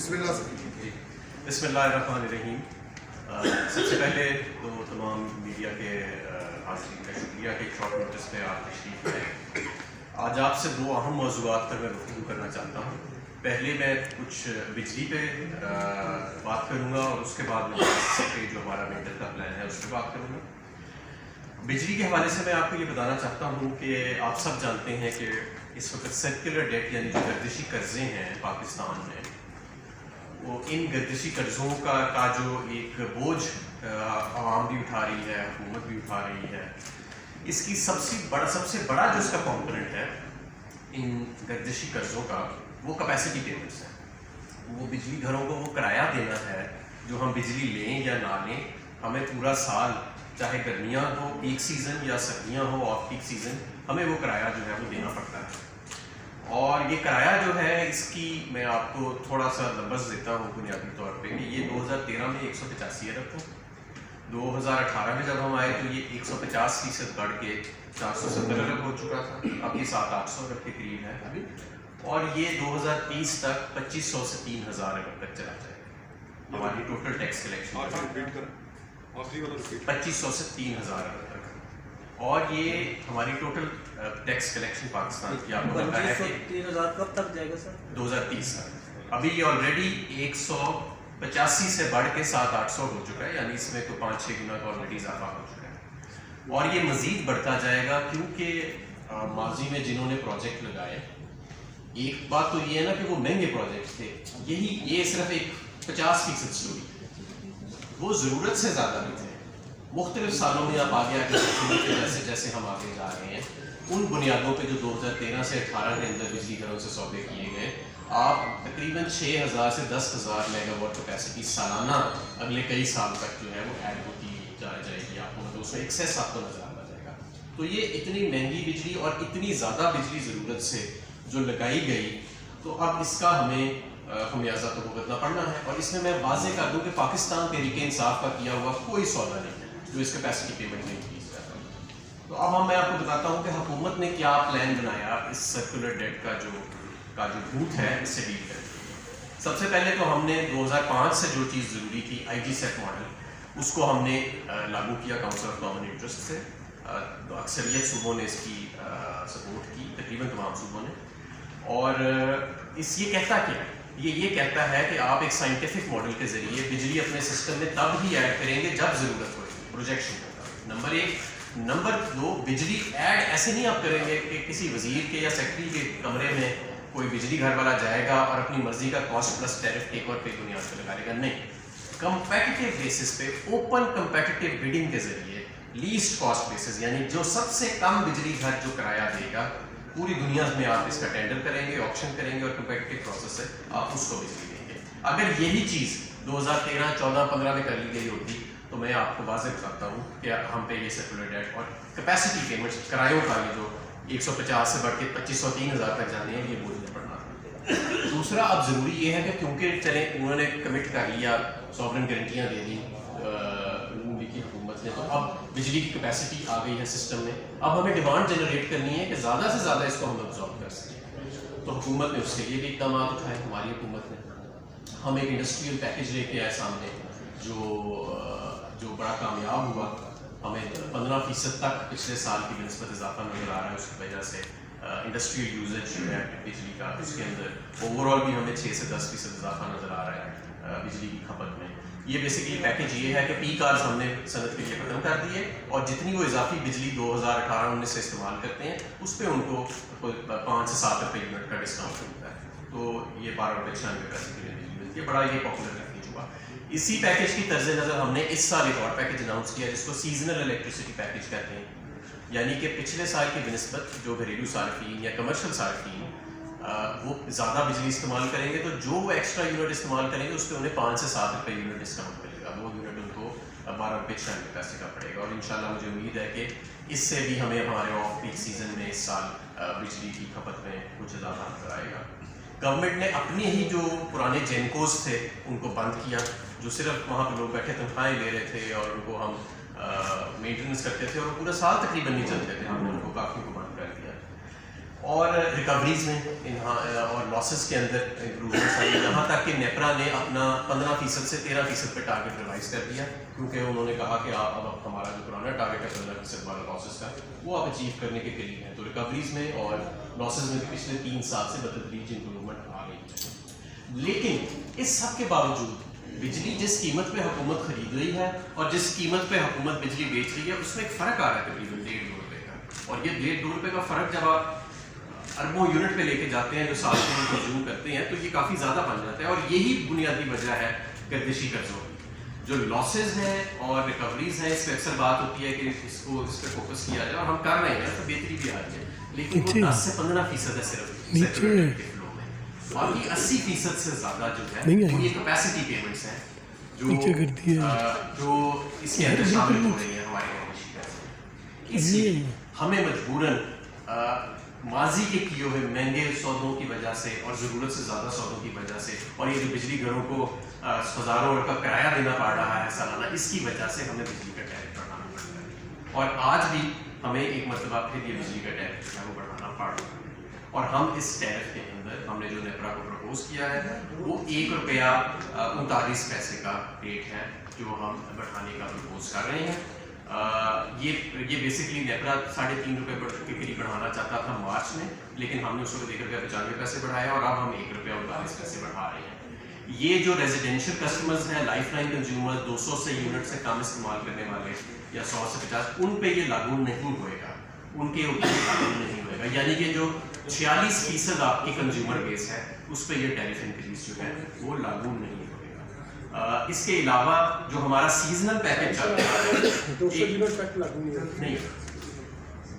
बिस्मिल्लाहिर्रहमानिर्रहीम। सबसे पहले तो तमाम मीडिया के हाज़रीन का शुक्रिया कि शॉर्ट नोटिस पे आप तशरीफ़ लाए। आज आपसे दो अहम मौज़ूआत पर मैं गुफ्तगू करना चाहता हूँ। पहले मैं कुछ बिजली पे बात करूँगा और उसके बाद मैं जो हमारा मेंटर का प्लान है उस पर बात करूँगा। बिजली के हवाले से मैं आपको ये बताना चाहता हूँ कि आप सब जानते हैं कि इस वक्त सर्कुलर डेट यानी जो गर्दिशी कर्जे हैं पाकिस्तान में, वो इन गर्दिशी कर्जों का जो एक बोझ आवाम भी उठा रही है, हुकूमत भी उठा रही है। इसकी सबसे बड़ा जो इसका कॉम्पोनेंट है इन गर्दिशी कर्जों का, वो कैपेसिटी पेमेंट्स है। वो बिजली घरों को वो किराया देना है जो हम बिजली लें या ना लें, हमें पूरा साल, चाहे गर्मियाँ हो पीक सीज़न या सर्दियाँ हो ऑफ पीक सीज़न, हमें वो किराया जो है वो देना पड़ता है। और ये किराया जो है, इसकी मैं आपको थोड़ा सा नंबर्स देता हूँ बुनियादी तौर पे कि ये 2013 में 185 अरब था। 2018 में जब हम आए तो ये 150% बढ़ के 470 अरब हो चुका था। अब ये 700-800 अरब के करीब है अभी, और ये 2030 तक 2500 से 3000 अरब तक चला जाएगा। हमारी टोटल टैक्स कलेक्शन 2500 से 3000 अरब तक, और ये हमारी टोटल टैक्स कलेक्शन पाकिस्तान की आपको पता है कि 3000 कब तक जाएगा सर? 2030 तक। अभी ये ऑलरेडी 185 से बढ़ के 700-800 हो चुका है, यानी इसमें तो 5-6 गुना का ऑलरेडी इजाफा हो चुका है, और ये मज़ीद बढ़ता जाएगा क्योंकि माजी में जिन्होंने प्रोजेक्ट लगाए, एक बात तो ये है ना कि वो महंगे प्रोजेक्ट थे, ये सिर्फ एक 50% स्टोरी, वो ज़रूरत से ज़्यादा भी थे। मुख्तलिफ सालों में आप आगे जैसे जैसे हम आगे जा रहे हैं, उन बुनियादों पे जो 2013 से 18 के अंदर बिजली घरों से सौदे किए गए, आप तकरीबन 6000 से 10,000 मेगावाट कैपेसिटी सालाना अगले कई साल तक जो है वो ऐड होती जाएगी। आपको मतलब उसमें एक्सेस आपको नजर आता जाएगा। तो ये इतनी महंगी बिजली और इतनी ज़्यादा बिजली ज़रूरत से जो लगाई गई, तो अब इसका हमें खमियाजा तो भुगतना पड़ना है। और इसमें मैं वाज़ेह कर दूँ कि पाकिस्तान तहरीके इंसाफ का किया हुआ कोई सौदा नहीं है जो इस कैपेसिटी पेमेंट में इंक्रीज कर रहा है। तो अब मैं आपको बताता हूँ कि हुकूमत ने क्या प्लान बनाया इस सर्कुलर डेट का जो भूत है इससे डील करने के लिए। सबसे पहले तो हमने 2005 से जो चीज़ ज़रूरी थी IG सेट मॉडल, उसको हमने लागू किया काउंसिल ऑफ कॉमन इंटरेस्ट से। तो अक्सरियत सूबों ने इसकी सपोर्ट की, तकरीबन तमाम सूबों ने। और ये कहता क्या है? ये कहता है कि आप एक साइंटिफिक मॉडल के ज़रिए बिजली अपने सिस्टम में तब ही ऐड करेंगे जब ज़रूरत होगी, प्रोजेक्शन होगा। नंबर 1। नंबर 2, बिजली ऐड ऐसे नहीं आप करेंगे कि किसी वजीर के या सेक्रेटरी के कमरे में कोई बिजली घर वाला जाएगा और अपनी मर्जी का cost plus tariff take over पे बुनियाद पर लगा लेगा। नहीं, कंपेटिटिव बेसिस पे, ओपन कंपेटिटिव बिडिंग के ज़रिए, लीस्ट कॉस्ट बेसिस, यानी जो सबसे कम बिजली घर जो किराया देगा, पूरी दुनिया में आप इसका टेंडर करेंगे, ऑक्शन करेंगे और कंपेटिटिव प्रोसेस से आप उसको बिजली देंगे। अगर यही चीज़ 2013, 14, 15 में कर ली गई होती तो मैं आपको वाज़ेह बताता हूँ कि हम पे ये सर्कुलर डेट और कैपेसिटी पेमेंट्स किरायों का ये जो 150 से बढ़ के 2500-3000 तक जाने हैं, ये बोझ नहीं पड़ना। दूसरा, अब ज़रूरी ये है कि क्योंकि चले उन्होंने कमिट कर लिया, सॉवरेन गारंटियाँ दे दी की हुकूमत ने, तो अब बिजली की कैपेसिटी आ गई है सिस्टम में। अब हमें डिमांड जनरेट करनी है कि ज़्यादा से ज़्यादा इसको हम अब्जॉर्ब कर सकें। तो हुकूमत ने उसके लिए भी इकदाम उठाए। हमारी हुकूमत ने हम एक इंडस्ट्रियल पैकेज लेके आए सामने जो बड़ा कामयाब हुआ। हमें 15% तक पिछले साल की निस्बत इजाफा नज़र आ रहा है। उसकी वजह से इंडस्ट्रियल यूजेज जो है बिजली का, उसके अंदर ओवरऑल भी हमें 6 से 10% इजाफा नज़र आ रहा है बिजली की खपत में। ये बेसिकली पैकेज ये है कि पीक आवर्स हमने सनत के लिए ख़त्म कर दिए, और जितनी वो इजाफी बिजली 2018-19 से इस्तेमाल करते हैं उस पर उनको 5 से 7 रुपये यूनिट का डिस्काउंट मिलता है। तो ये 12 रुपये 96 पैसे के लिए बिजली मिलती है। बड़ा ये पॉपुलर पैकेज हुआ। इसी पैकेज की तर्ज नज़र हमने इस साल एक और पैकेज अनाउंस किया जिसको सीजनल इलेक्ट्रिसिटी पैकेज कहते हैं। यानी कि पिछले साल की बनस्बत जो घरेलू सार्फिन या कमर्शल सार्फिन वो ज़्यादा बिजली इस्तेमाल करेंगे, तो जो वो एक्स्ट्रा यूनिट इस्तेमाल करेंगे उस पर उन्हें 5 से 7 रुपये यूनिट डिस्काउंट मिलेगा। वो यूनिट उनको 12 रुपये 96 पैसे का पड़ेगा। और इंशाल्लाह मुझे उम्मीद है कि इससे भी हमें हमारे ऑफ पीक सीज़न में इस साल बिजली की खपत में कुछ इजाफा नजर आएगा। गवर्नमेंट ने अपने ही जो पुराने जेनकोस थे उनको बंद किया, जो सिर्फ वहाँ पर लोग बैठे तनख्वाहें ले रहे थे और उनको हम मेंटेनेंस करते थे और पूरा साल तकरीबन नहीं चलते थे। हमने उनको काफ़ी को बंद कर दिया। और रिकवरीज में और लॉसेस के अंदर इम्प्रूवमेंट्स आई, यहाँ तक कि नेपरा ने अपना 15% से 13% पे टारगेट रिवाइज कर दिया, क्योंकि उन्होंने कहा कि अब हमारा जो पुराना टारगेट है 15% वाला लॉसेस का, वो आप अचीव करने के करीब है। तो रिकवरीज में और लॉसेस में पिछले 3 साल से बतदरीज इम्प्रूवमेंट आ गई है। लेकिन इस सब के बावजूद बिजली जिस कीमत पे हुकूमत खरीद रही है और जिस कीमत पे हुकूमत बिजली बेच रही है, उसमें एक फ़र्क आ रहा है तकरीबन 1.5-2 रुपये का। और ये 1.5-2 रुपये का फ़र्क जब आप अरबों यूनिट पे लेके जाते हैं जो साल में हम कंज्यूम करते हैं, तो ये काफ़ी ज़्यादा बन जाता है। और यही बुनियादी वजह है गर्दिशी कर्जों की। जो लॉसेज हैं और रिकवरीज हैं, इस पर अक्सर बात होती है कि इस पर फोकस किया जाए, और हम कर रहे हैं, तो बेहतरी भी आ रही है, लेकिन वो 10 से 15% है सिर्फ फ्लो में। बाकी 80% से ज़्यादा जो है वो ये कैपेसिटी पेमेंट्स हैं जो इसके अंदर शामिल हो रही है हमारे गर्दिशी कर्ज। इसलिए हमें मजबूरन माजी के किए हुए महंगे सौदों की वजह से और ज़रूरत से ज़्यादा सौदों की वजह से, और ये जो बिजली घरों को हज़ारों रुपये का किराया देना पड़ रहा है सालाना, इसकी वजह से हमें बिजली का टैरिफ बढ़ाना पड़ता है। और आज भी हमें एक मरतबा फिर ये बिजली का टैरिफ जो है वो बढ़ाना पड़ रहा है। और हम इस टैरिफ के अंदर हमने जो नेपरा को प्रपोज किया है वो ₹1.39 का रेट है जो हम बढ़ाने का प्रपोज कर रहे हैं। ये बेसिकली नेपरा 3.5 रुपये के करीब बढ़ाना चाहता था मार्च में, लेकिन हमने उसको ₹1.95 बढ़ाया और अब हम ₹1.39 बढ़ा रहे हैं। ये जो रेजिडेंशियल कस्टमर्स हैं, लाइफ लाइन कंज्यूमर्स, 200 से यूनिट से कम इस्तेमाल करने वाले या 100 से 50, उन पे ये लागू नहीं होएगा, उनके ऊपर लागू नहीं होएगा। यानी कि जो 46% आपकी कंज्यूमर बेस है उस पर ये टैरिफ इंक्रीज जो है वो लागू नहीं होगा। इसके अलावा जो हमारा सीजनल पैकेज चल रहा है नहीं,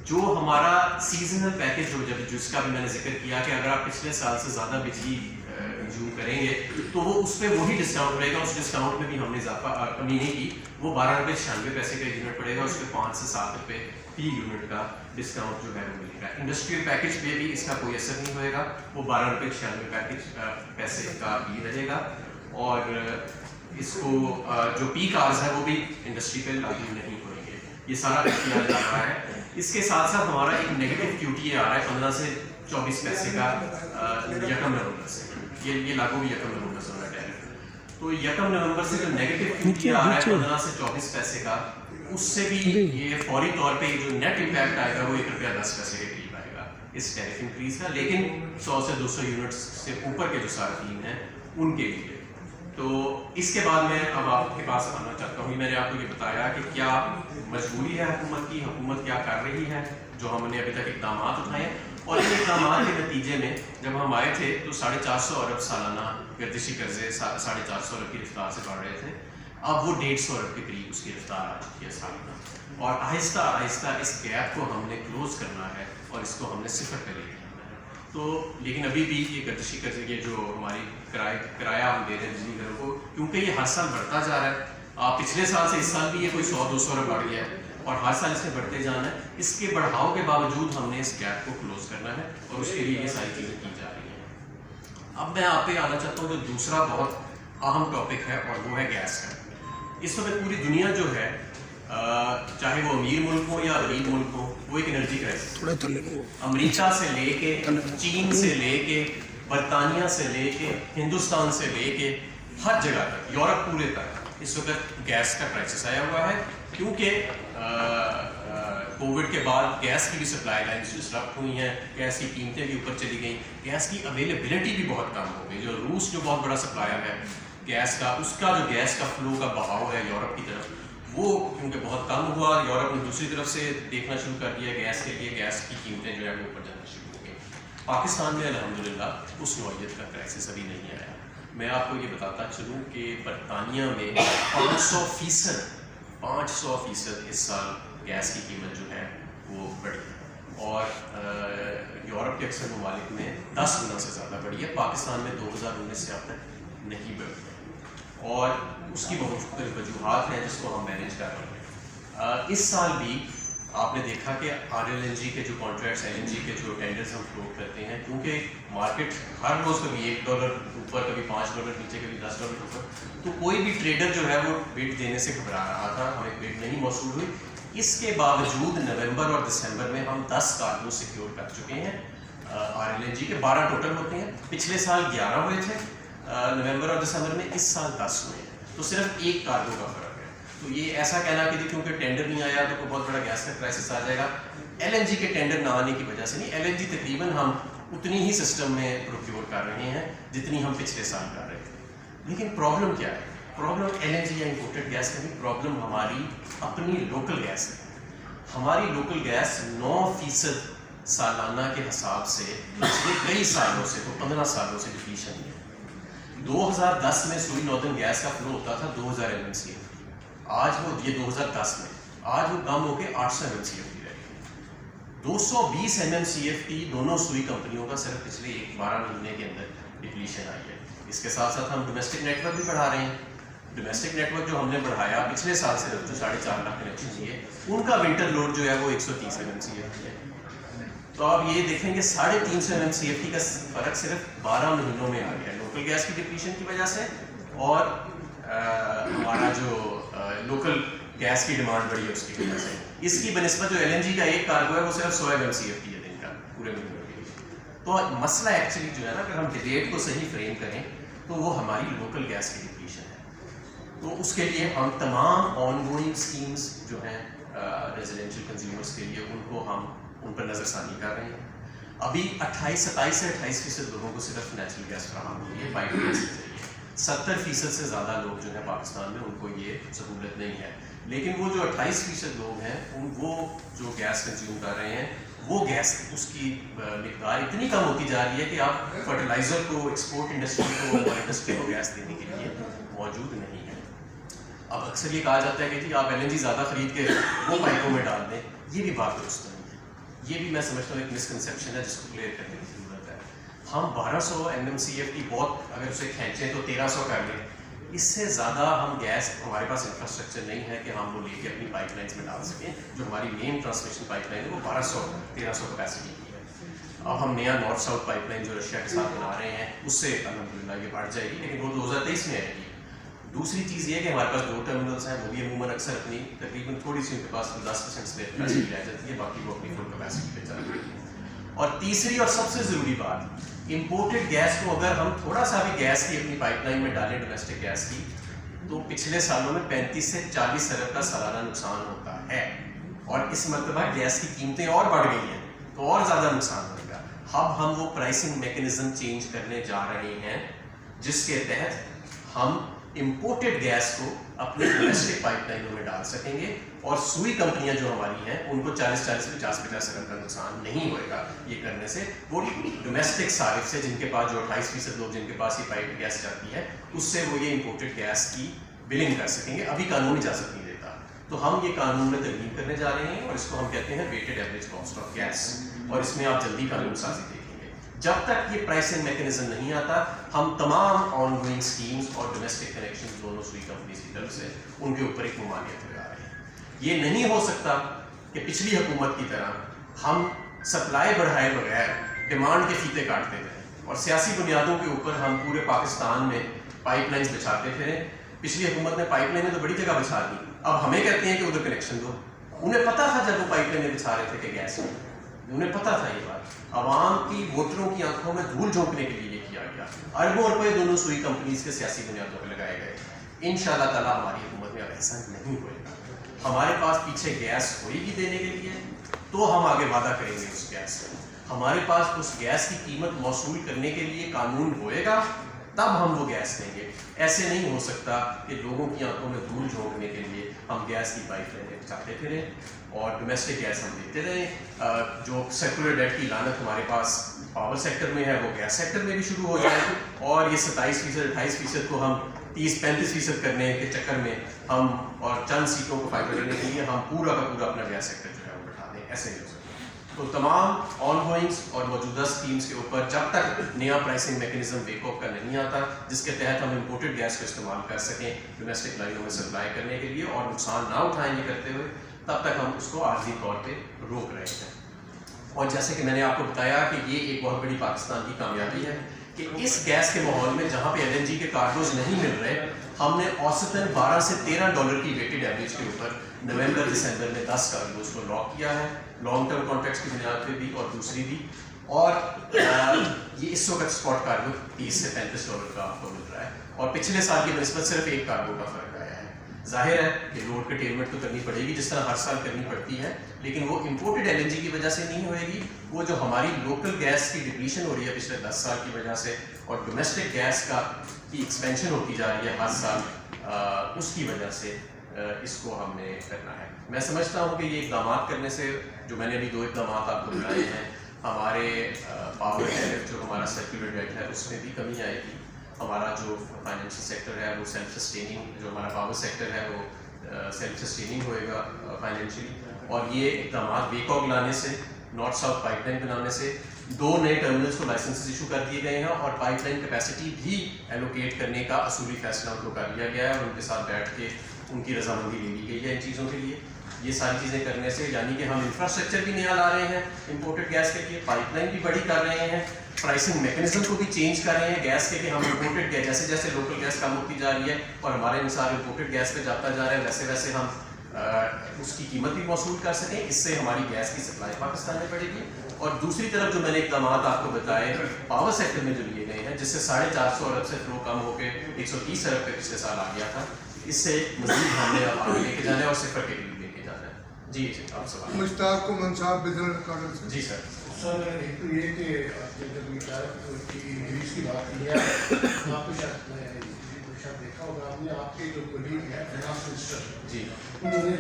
जो हमारा सीजनल पैकेज जो जिसका भी मैंने जिक्र किया कि अगर आप पिछले साल से ज़्यादा बिजली कंज्यूम करेंगे तो वो उस पर वही डिस्काउंट रहेगा। उस डिस्काउंट में भी हमने इजाफा कमी नहीं की, वो ₹12.96 का यूनिट पड़ेगा, उस पर 5 से 7 रुपये फी यूनिट का डिस्काउंट जो है वो मिलेगा। इंडस्ट्रियल पैकेज पे भी इसका कोई असर नहीं होएगा, वो ₹12.96 का भी रहेगा। और इसको जो पीक आवर्स है वो भी इंडस्ट्री पे लागू नहीं होंगे। ये सारा किया जा रहा है। इसके साथ साथ हमारा एक नेगेटिव QTA आ रहा है 15 से 24 पैसे का 1 नवंबर से, ये लागू भी 1 नवंबर से होना टैरिफ। तो 1 नवंबर से जो नेगेटिव QTA आ रहा है 15 से 24 पैसे का, उससे भी ये फौरी तौर पे जो नेट इम्पैक्ट आएगा वो ₹1.10 के करीब आएगा इस टैरिफ इंक्रीज का। लेकिन 100 से 200 यूनिट्स से ऊपर के जो सार्फिन हैं उनके लिए। तो इसके बाद मैं अब आपके पास आना चाहता हूँ। मैंने आपको ये बताया कि क्या मजबूरी है हुकूमत की, हुकूमत क्या कर रही है, जो हमने अभी तक इक़दाम उठाए, और इन इक़दाम के नतीजे में जब हम आए थे तो 450 अरब सालाना गर्दिशी कर्जे 450 अरब की रफ्तार से बढ़ रहे थे। अब वो 150 अरब के करीब उसकी रफ्तार आ चुकी है सालाना, और आहिस्ता आहिस्ता इस गैप को हमने क्लोज करना है और इसको हमने सिफर पे लेके आना है। तो लेकिन अभी भी ये गर्दिशी कर्जे के जो हमारी किराया हम दे रहे हैं बिजली घरों को, क्योंकि ये हर साल बढ़ता जा रहा है। पिछले साल से इस साल भी ये कोई 100-200 अरब बढ़ गया है और हर साल इसमें बढ़ते जाना है। इसके बढ़ाव के बावजूद हमने इस गैप को क्लोज करना है और उसके लिए ये सारी चीज़ें की जा रही हैं। अब मैं आप पे आना चाहता हूँ जो दूसरा बहुत अहम टॉपिक है, और वो है गैस का। इस वक्त पूरी दुनिया जो है, चाहे वो अमीर मुल्क हो या गरीब मुल्क हो, वो एक एनर्जी क्राइसिस, अमेरिका से लेके, चीन से लेके, बरतानिया से लेके, हिंदुस्तान से लेके हर जगह तक, यूरोप पूरे तक इस वक्त गैस का क्राइसिस आया हुआ है। क्योंकि कोविड के बाद गैस की भी सप्लाई लाइन्स डिस्टर्ब हुई हैं, गैस की कीमतें भी ऊपर चली गई, गैस की अवेलेबिलिटी भी बहुत कम हो गई। जो रूस जो बहुत बड़ा सप्लायर है गैस का, उसका जो गैस का फ्लो का बहाव है यूरोप की तरफ, वो क्योंकि बहुत कम हुआ, यूरोप ने दूसरी तरफ से देखना शुरू कर दिया गैस के लिए, गैस की कीमतें जो है वो ऊपर जाना शुरू हो गई। पाकिस्तान में अल्हम्दुलिल्लाह उस नौइयत का क्राइसिस अभी नहीं आया। मैं आपको ये बताता चलूँ कि बरतानिया में 500% इस साल गैस की कीमत जो है वो बढ़ी है, और यूरोप के अक्सर ममालिक में 10 गुना से ज़्यादा बढ़ी है। पाकिस्तान में 2019 से अब तक नहीं बढ़ी है, और उसकी बहुत वजूहात हैं जिसको हम मैनेज कर रहे हैं। इस साल भी आपने देखा कि RLNG के जो कॉन्ट्रैक्ट्स, LNG के जो टेंडर्स हम फ्लोट करते हैं, क्योंकि मार्केट हर रोज़ कभी $1 ऊपर, कभी $5 नीचे, कभी $10 ऊपर, तो कोई भी ट्रेडर जो है वो बिड देने से घबरा रहा था, हमें बिड नहीं मौसूल हुई। इसके बावजूद नवंबर और दिसंबर में हम 10 कार्गो सिक्योर कर चुके हैं, और LNG के 12 टोटल होते हैं। पिछले साल 11 हुए थे नवंबर और दिसंबर में, इस साल 10 हुए हैं, तो सिर्फ एक कार्गो का फर्क है। तो ये ऐसा कहना कि क्योंकि टेंडर नहीं आया तो कोई बहुत बड़ा गैस का क्राइसिस आ जाएगा, LNG के टेंडर ना आने की वजह से नहीं। LNG तकरीबन हम उतनी ही सिस्टम में प्रोक्योर कर रहे हैं जितनी हम पिछले साल कर रहे थे। लेकिन प्रॉब्लम क्या है? प्रॉब्लम LNG या इंपोर्टेड गैस का नहीं, प्रॉब्लम हमारी अपनी लोकल गैस है। हमारी लोकल गैस 9% सालाना के हिसाब से पिछले कई सालों से, तो 15 सालों से डिप्लीशन है। 2010 में सुई नॉर्दर्न गैस का फ्लो होता था 2000 MMCF, आज वो ये 2010 में, आज वो कम होकर 800 MMCF रह गई। 220 MMCF की दोनों सुई कंपनियों का सिर्फ पिछले 12 महीने के अंदर डिप्लीशन आई है। इसके साथ साथ हम डोमेस्टिक नेटवर्क भी बढ़ा रहे हैं। डोमेस्टिक नेटवर्क जो हमने बढ़ाया पिछले साल से, जो 4.5 लाख कनेक्शन दिए, उनका विंटर लोड जो है वो 130 MMCF है। तो आप ये देखेंगे 350 MMCF का फर्क सिर्फ 12 महीनों में आ गया, लोकल गैस की डिप्लीशन की वजह से, और हमारा जो लोकल गैस की डिमांड बढ़ी है उसकी वजह से। इसकी बनिस्बत जो LNG का एक कार्गो है वो सिर्फ 100 MMCF की है दिन का, पूरे महीनों के लिए। तो मसला एक्चुअली जो है ना, अगर हम डिबेट को सही फ्रेम करें तो वो हमारी लोकल गैस की डिप्लीशन है। तो उसके लिए हम तमाम ऑनगोइंग स्कीम्स जो हैं रेजिडेंशियल कंज्यूमर्स के लिए, उनको हम उन पर नज़रसानी कर रहे हैं। अभी 27 से 28% लोगों को सिर्फ नेचुरल गैस फराहम हो रही है पाइपलाइन के जरिए। 70% से ज़्यादा लोग जो है पाकिस्तान में, उनको ये सहूलत नहीं है। लेकिन वो जो 28% लोग हैं, वो जो गैस कंज्यूम कर रहे हैं, वो गैस उसकी मिकदार इतनी कम होती जा रही है कि आप फर्टिलाइज़र को, एक्सपोर्ट इंडस्ट्री को और इंडस्ट्री को गैस देने के लिए मौजूद नहीं है। अब अक्सर ये कहा जाता है कि जी आप LNG ज़्यादा खरीद के वो पाइपों में डाल दें, ये भी बात दुरुस्त नहीं है। ये भी मैं समझता हूँ एक मिसकंसेप्शन है जिसको क्लियर करने की ज़रूरत है। हम 1200 MMCF की बहुत, अगर उसे खींचें तो 1300 कर लें, इससे ज़्यादा हम गैस, हमारे पास इंफ्रास्ट्रक्चर नहीं है कि हम वो लेके अपनी पाइपलाइंस में डाल सकें। जो हमारी मेन ट्रांसमिशन पाइपलाइन है वो 1200-1300 कैपेसिटी की है। अब हम नया नॉर्थ साउथ पाइपलाइन जो रशिया के साथ बना रहे हैं, उससे अल्हम्दुलिल्लाह ये बढ़ जाएगी, लेकिन वो 2023 में आएगी। दूसरी चीज़ ये है कि हमारे पास 2 टर्मिनल्स हैं, वो भी अमूमन अक्सर अपनी तकरीबन थोड़ी सी उनके पास 10% स्पेयर कैपेसिटी रह जाती है, बाकी वो अपनी फुल कैपेसिटी पे चल रही है। और तीसरी और सबसे ज़रूरी बात, इंपोर्टेड गैस को अगर हम थोड़ा सा भी गैस की अपनी पाइपलाइन में डालें, डोमेस्टिक गैस की, तो पिछले सालों में 35 से 40 अरब का सालाना नुकसान होता है। और इस मरतबा गैस की कीमतें और बढ़ गई हैं, तो और ज़्यादा नुकसान होगा। अब हम वो प्राइसिंग मैकेनिज्म चेंज करने जा रहे हैं जिसके तहत हम इंपोर्टेड गैस को अपने डोमेस्टिक पाइपलाइनों में डाल सकेंगे, और सुई कंपनियां जो हमारी हैं उनको 40-50 अरब का नुकसान नहीं होएगा ये करने से। वो डोमेस्टिक सारिफ से, जिनके पास जो 28% लोग जिनके पास ये पाइप गैस जाती है, उससे वो ये इंपोर्टेड गैस की बिलिंग कर सकेंगे। अभी कानून इजाज़त नहीं देता, तो हम ये कानून में तरमीम करने जा रहे हैं, और इसको हम कहते हैं weighted average cost of gas, और इसमें आप जल्दी कानून साजी देखेंगे। जब तक ये प्राइसिंग मैकेनिज्म नहीं आता, हम तमाम ऑनगोइंग स्कीम्स और डोमेस्टिक कनेक्शन दोनों सुई कंपनीज की तरफ से उनके ऊपर एक ममानियत लगा रहे हैं। ये नहीं हो सकता कि पिछली हुकूमत की तरह हम सप्लाई बढ़ाए बगैर डिमांड के फीते काटते रहें और सियासी बुनियादों के ऊपर हम पूरे पाकिस्तान में पाइपलाइंस बिछाते फिरें। पिछली हुकूमत ने पाइपलाइनें तो बड़ी जगह बिछा दी, अब हमें कहते हैं कि उधर कनेक्शन दो। उन्हें पता था जब वो पाइपलाइनें बिछा रहे थे कि गैस में, उन्हें पता था ये बात। आवाम की, वोटरों की आंखों में धूल झोंकने के लिए ये किया गया। अरबों रुपए दोनों सुई कंपनीज के सियासी बुनियादों पर लगाए गए। इंशाअल्लाह ताला हमारी हुकूमत में अब ऐसा नहीं होएगा। हमारे पास पीछे गैस होएगी देने के लिए, तो हम आगे वादा करेंगे उस गैस से। हमारे पास उस गैस की कीमत मौसूल करने के लिए कानून होएगा, तब हम वो गैस देंगे। ऐसे नहीं हो सकता कि लोगों की आंखों में धूल झोंकने के लिए हम गैस की पाइपलाइनें चाहते फिरें और डोमेस्टिक गैस हम देते रहें। जो सर्कुलर डेट की लानत हमारे पास पावर सेक्टर में है, वो गैस सेक्टर में भी शुरू हो जाएगी, और ये 27%, 28% को हम 30-35% करने के चक्कर में हम, और चंद सीटों को फायदा लेने के लिए हम पूरा का पूरा अपना गैस सेक्टर जो है वो बैठा दें। ऐसे नहीं हो सकता। तो तमाम ऑनगोइंग्स और मौजूदा स्कीम्स के ऊपर जब तक नया प्राइसिंग मैकेनिज्म वेकअप का नहीं आता, जिसके तहत हम इंपोर्टेड गैस का इस्तेमाल कर सकें डोमेस्टिक लाइनों में सप्लाई करने के लिए और नुकसान ना उठाएंगे करते हुए, तब तक हम उसको आर्जी तौर पे रोक रहे हैं। और जैसे कि मैंने आपको बताया कि ये एक बहुत बड़ी पाकिस्तान की कामयाबी है कि इस गैस के माहौल में जहाँ पे LNG के कार्गोज नहीं मिल रहे, हमने औसतन $12 से $13 की वेटेड एवरेज के ऊपर नवंबर दिसंबर में 10 कार्गोज को लॉक किया है, लॉन्ग टर्म कॉन्ट्रैक्ट्स की बुनियाद पे भी और दूसरी भी। और ये इस वक्त स्पॉट कार्गो 30 से 35 डॉलर का आपको मिल रहा है, और पिछले साल की बनिस्बत सिर्फ एक कार्गो का फर्क आया है। जाहिर है कि लोड कटेलमेंट तो करनी पड़ेगी जिस तरह हर साल करनी पड़ती है, लेकिन वो इम्पोर्टेड एलएनजी की वजह से नहीं होएगी, वो जो हमारी लोकल गैस की डिप्लीशन हो रही है पिछले 10 साल की वजह से, और डोमेस्टिक गैस की एक्सपेंशन होती जा रही है हर साल, उसकी वजह से इसको हमने करना है। मैं समझता हूँ कि ये इकदाम करने से, जो मैंने अभी 2 इकदाम आपको बताए हैं, हमारे पावर टैरिफ जो हमारा सर्कुलर डेट है उसमें भी कमी आएगी, हमारा जो फाइनेंशियल सेक्टर है वो सेल्फ सस्टेनिंग, जो हमारा पावर सेक्टर है वो सेल्फ सस्टेनिंग होएगा फाइनेंशियली, और ये इकदाम वेकॉग लाने से, नॉर्थ साउथ पाइपलाइन बनाने से, 2 नए टर्मिनल्स को लाइसेंसेस इशू कर दिए गए हैं, और पाइपलाइन कैपेसिटी भी एलोकेट करने का असूली फैसला उनको कर लिया गया है, और उनके साथ बैठ के उनकी रजामंदी ले ली गई है इन चीज़ों के लिए। ये सारी चीज़ें करने से, यानी कि हम इंफ्रास्ट्रक्चर भी नया ला रहे हैं इंपोर्टेड गैस के लिए, पाइपलाइन भी बड़ी कर रहे हैं, प्राइसिंग मैकेनिज्म को भी चेंज कर रहे हैं गैस के, कि हम इंपोर्टेड गैस, जैसे जैसे लोकल गैस कम होती जा रही है और हमारा इंसार इंपोर्टेड गैस पे जाता जा रहा है, वैसे वैसे हम उसकी कीमत भी मौसूल कर सकें, इससे हमारी गैस की सप्लाई पाकिस्तान में बढ़ेगी। और दूसरी तरफ जो मैंने इकदाम आपको बताए पावर सेक्टर में जो लिए गए हैं, जिससे 450 अरब से फ्लो कम होकर 130 अरब पे पिछले साल आ गया था, इससे मजीद हमने अब आगे लेके जाना है और सिफर के लिए लेके जाना है। जी आप सवाल। मुश्ताक को मंसाब बिजनेस कार्ड से। जी सर। सर एक तो ये कि जब इंग्लिश की बात की है, आपको शायद देखा होगा आपने, आपके जो कोलीग है फाइनेंस मिनिस्टर जी, उन्होंने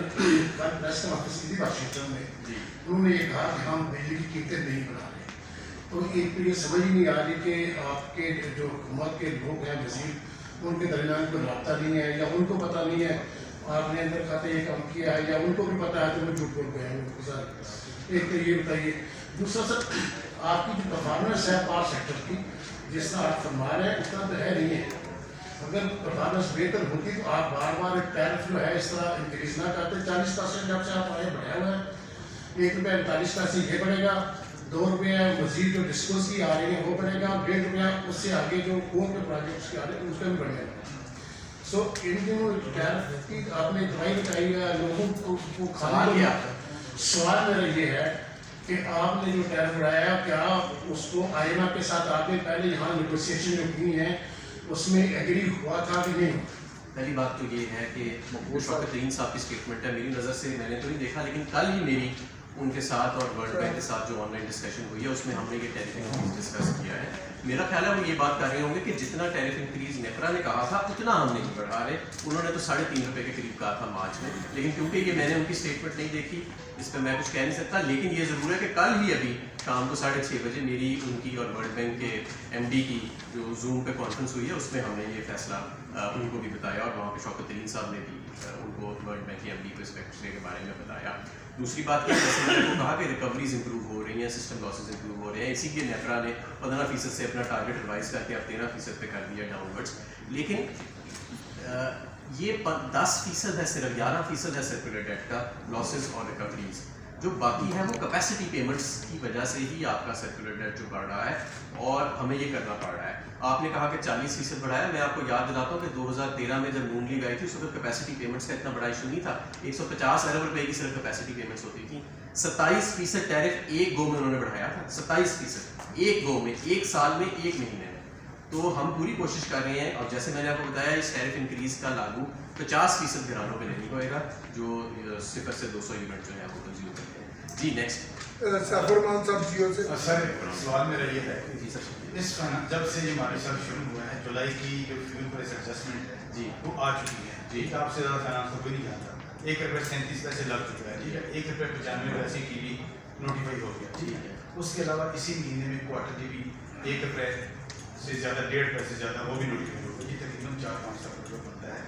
कल प्रेस कॉन्फ्रेंस वाशिंगटन में जी उन्होंने ये कहा कि हम बिजली की कीमतें नहीं बढ़ा रहे। तो एक तो ये समझ ही नहीं आ रही कि आपके जो हुकूमत के लोग हैं वजीर, उनके दरमियान कोई रब्ता नहीं है, या उनको पता नहीं है आपने अंदर खाते ये काम किया है, या उनको भी पता है तो वो झूठ बोल गए हैं उनको साथ। एक तो ये बताइए। दूसरा सर, आपकी जो परफॉर्मेंस है पावर सेक्टर की, जिस तरह आप फरमा रहे हैं उतना तो है नहीं है। अगर परफॉर्मेंस बेहतर होती तो आप बार बार एक टैरिफ जो है इस तरह इंक्रीज ना करते। 40% जब से आप आए बढ़ाया हुआ है, ₹1.48 ये बढ़ेगा, ₹2 मजीद जो डिस्कोस की आ रही है वो बढ़ेगा, ₹1.5 उससे आगे जो कोर के प्रोजेक्ट्स के आ रहे हैं उसका भी बढ़ेगा। सो इन दिनों टैरिफ की आपने दवाई बताई है लोगों को खाना। सवाल मेरा ये है कि आपने जो टैरिफ बढ़ाया, क्या उसको आईएमएफ के साथ आपने पहले यहाँ नेगोशिएशन जो की है उसमें एग्री हुआ था कि नहीं? पहली बात तो ये है कि शौकत साहब की स्टेटमेंट है, मेरी नज़र से मैंने तो नहीं देखा, लेकिन कल ही मेरी उनके साथ और वर्ल्ड बैंक के साथ जो ऑनलाइन डिस्कशन हुई है उसमें हमने ये टैरिफ इंक्रीज डिस्कस किया है। मेरा ख्याल है वो ये बात कर रहे होंगे कि जितना टैरिफ इंक्रीज नेफ्रा ने कहा था उतना हम नहीं बढ़ा रहे। उन्होंने तो ₹3.5 के करीब कहा था मार्च में, लेकिन क्योंकि ये मैंने उनकी स्टेटमेंट नहीं देखी, इस पर मैं कुछ कह नहीं सकता। लेकिन ये ज़रूर है कि कल ही अभी शाम को 6:30 बजे मेरी उनकी और वर्ल्ड बैंक के MD की जो जूम पे कॉन्फ्रेंस हुई है उसमें हमने ये फैसला उनको भी बताया, और वहाँ पे शौकत साहब ने भी उनको वर्ल्ड बैंक के MD को इस फैसले के बारे में बताया। दूसरी बात ये, जैसे मैंने आपको कहा कि रिकवरीज इंप्रूव हो रही हैं, सिस्टम लॉसेज इंप्रूव हो रहे हैं, इसीलिए नेफ्रा ने 15% से अपना टारगेट रिवाइज करके अब 13% पे कर दिया डाउनवर्ड्स। लेकिन ये 10% है, सिर्फ 11% है सर्कुलर डेट का लॉसेज और रिकवरीज। जो बाकी है वो कैपेसिटी पेमेंट्स की वजह से ही आपका सर्कुलर डेट जो बढ़ रहा है, और हमें ये करना पड़ रहा है। आपने कहा कि 40% बढ़ाया, मैं आपको याद दिलाता हूँ कि 2013 में जब नून लीग आई थी उस वक्त कैपेसिटी पेमेंट्स का इतना बड़ा इशू नहीं था। 150 अरब रुपए की सिर्फ कैपेसिटी पेमेंट्स होती थी। 27% टैरिफ एक गो में उन्होंने बढ़ाया था, 27% एक गो में, एक साल में, एक महीने में। तो हम पूरी कोशिश कर रहे हैं, और जैसे मैंने आपको बताया इस टैरिफ इंक्रीज का लागू 50% घरानों पे नहीं होएगा जो 0 से 200 यूनिट जो है वो कंज्यूम करते हैं। जी नेक्स्ट सफरमान साहब जियो से। सर सवाल मेरा ये है जी सर, इस जब से ये हमारे साथ शुरू हुआ है, जुलाई की जो फ्यूल प्राइस एडजस्टमेंट है जी वो आ चुकी है जी। आपसे ज़्यादा फाइनेंस को कोई नहीं जानता। ₹1.37 लग चुका है, ठीक है। ₹1.95 की भी नोटिफाई हो गया, ठीक है। उसके अलावा इसी महीने में क्वार्टरली भी ₹1 से ज़्यादा, ₹1.5 से ज़्यादा वो भी नोटिफाई हो गया। ये तकरीबन 4-5 जो बनता है।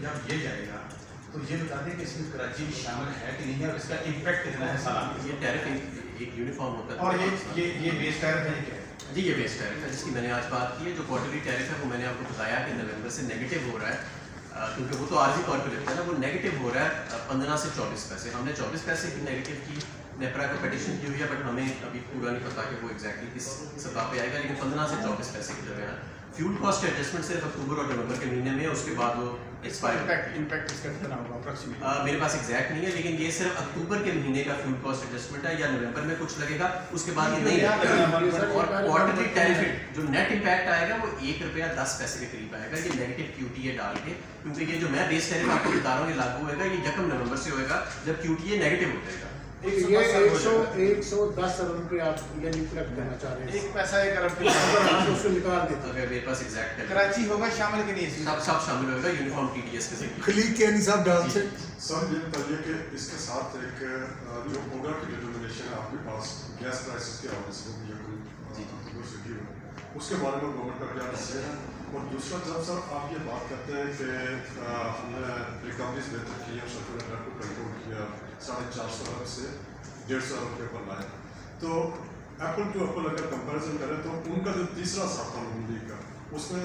जब ये जाएगा तो ये बता दें कि इसमें कराची शामिल है कि नहीं है, और इसका इम्पैक्ट कितना है सालाना। ये टैरिफ एक यूनिफॉर्म होता है, और ये बेस टैरिफ है क्या है? जी ये बेस टैरिफ है जिसकी मैंने आज बात की है। जो क्वार्टरली टैरिफ है वो मैंने आपको बताया कि नवंबर से नेगेटिव हो रहा है, क्योंकि वो तो आर्जी तौर पर लगता है ना, वो नेगेटिव हो रहा है 15 से 24 पैसे। हमने 24 पैसे की नेगेटिव की नेपरा का पटिशन की हुई है, बट हमें अभी पूरा नहीं पता कि वो एग्जैक्टली किस सतह पे आएगा, लेकिन 15 से 24 पैसे के दरमियान फ्यूल कॉस्ट एडजस्टमेंट सिर्फ अक्टूबर और नवंबर के महीने में है, उसके बाद वो एक्सपायर। इम्पैक्ट इसका कितना होगा अप्रॉक्सीमेटली? मेरे पास एग्जैक्ट नहीं है, लेकिन ये सिर्फ अक्टूबर के महीने का फ्यूल कॉस्ट एडजस्टमेंट है, या नवंबर में कुछ लगेगा, उसके बाद ये नहीं लगेगा। और क्वार्टरली टैरिफ जो नेट इम्पैक्ट आएगा वो ₹1.10 के करीब आएगा, ये नेगेटिव QTA डाल के, क्योंकि ये जो मैं बेस टैरिफ आपको बता रहा हूँ ये लागू होएगा, ये 1 नवंबर से होएगा जब QTA नेगेटिव हो जाएगा। ये 110 अरब रुपये आप यानी कलेक्ट करना चाह रहे हैं। एक पैसा 1 अरब के अगर आप उसको निकाल देते अगर मेरे पास एग्जैक्ट कराची होगा शामिल कि नहीं इसमें? सब शामिल होगा यूनिफॉर्म TDS के साथ। खलीक के निसाब डाल से सर ये बताइए कि इसके साथ एक जो ओगा की डिटर्मिनेशन है आपके पास गैस प्राइसेस के हवाले से या कोई सिटी हो, उसके बारे में गवर्नमेंट का क्या डिसीजन है? और दूसरा जब सर आप ये बात करते हैं कि हमने रिकवरीज बेहतर की है, सर्कुलर डेट को कंट्रोल किया, 450 अरब से 150 अरब के ऊपर लाया, तो एप्पल टू एप्पल अगर कंपैरिजन करें तो उनका जो तीसरा साथ था मंदी का, उसमें